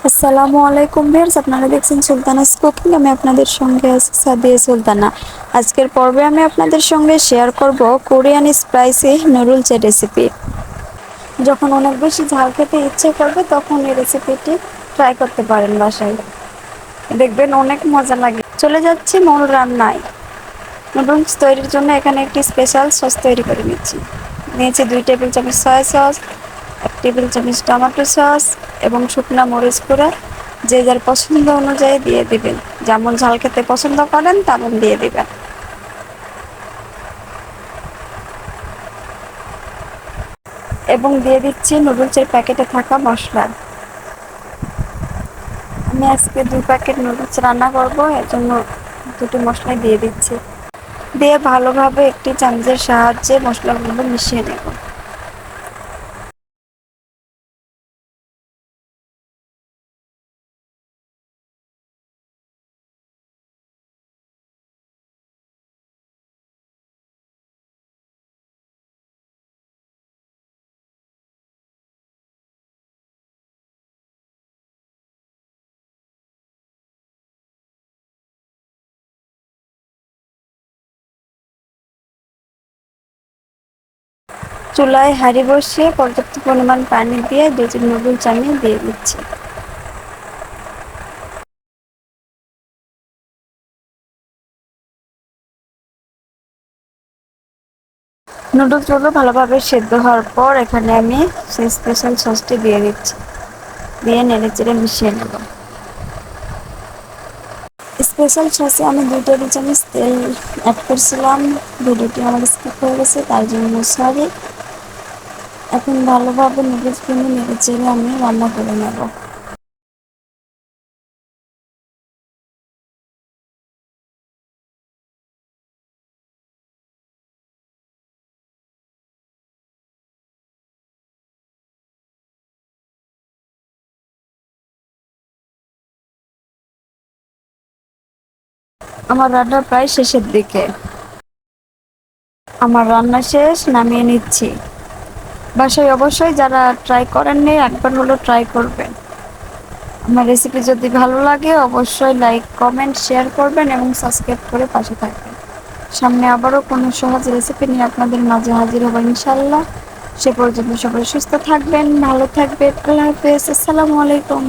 আসসালামু আলাইকুম ভিউয়ার্স, আপনারা দেখছেন সুলতানাস কুকিং। আমি আপনাদের সঙ্গে আছি সাদিয়া সুলতানা। আজকের পর্বে আমি আপনাদের সঙ্গে শেয়ার করব কোরিয়ান স্পাইসি নুডলসের রেসিপি। যখন অনেক বেশি ঝাল খেতে ইচ্ছে করবে তখন এই রেসিপিটি ট্রাই করতে পারেন বাসায়, দেখবেন অনেক মজা লাগে। চলে যাচ্ছি মূল রান্নায়। নুডলস তৈরির জন্য এখানে একটি স্পেশাল সস তৈরি করে নিয়েছি 2 টেবিল চামচ সয়া সস, 1 টেবিল চামচ টমেটো সস এবং শুকনা মরিচ গুঁড়া। যে যার পছন্দ অনুযায়ী দিয়ে দিবেন, যেমন ঝাল খেতে পছন্দ করেন তেমন দিয়ে দিবেন। এবং দিয়ে দিচ্ছি নুডলসের প্যাকেটে থাকা মশলা। আমি আজকে 2 প্যাকেট নুডলস রান্না করব, এর জন্য দুটো মশলা দিয়ে দিচ্ছি। দিয়ে ভালোভাবে একটি চামচের সাহায্যে মশলাগুলো মিশিয়ে নেব। চুলায় হাঁড়ি বসিয়ে পর্যাপ্ত পরিমাণ পানি দিয়ে 2টি নুডলস আমি দিয়ে দিচ্ছি। নুডলসগুলো ভালোভাবে সেদ্ধ হওয়ার পর এখানে আমি সেই স্পেশাল সসটি দিয়ে দিচ্ছি, দিয়ে নেড়েচেড়ে মিশিয়ে নেব। স্পেশাল সসে আমি 2 টেবিল চামচ তেল অ্যাড করছিলাম, ভিডিওটি আমার স্কিপ হয়ে গেছে, তার জন্য সরি। এখন ভালোভাবে নুডলসগুলো নেড়েচেড়ে আমি রান্না করে নেব। আমার রান্না প্রায় শেষের দিকে। আমার রান্না শেষ, নামিয়ে নিচ্ছি। বাসায় অবশ্যই যারা ট্রাই করেননি একবার হলো ট্রাই করবেন। আমার রেসিপি যদি ভালো লাগে অবশ্যই লাইক, কমেন্ট, শেয়ার করবেন এবং সাবস্ক্রাইব করে পাশে থাকবেন। সামনে আবারও কোনো সহজ রেসিপি নিয়ে আপনাদের মাঝে হাজির হব ইনশাল্লাহ। সে পর্যন্ত সবাই সুস্থ থাকবেন, ভালো থাকবেন। আল্লাহ হাফেজ, আসসালামু আলাইকুম।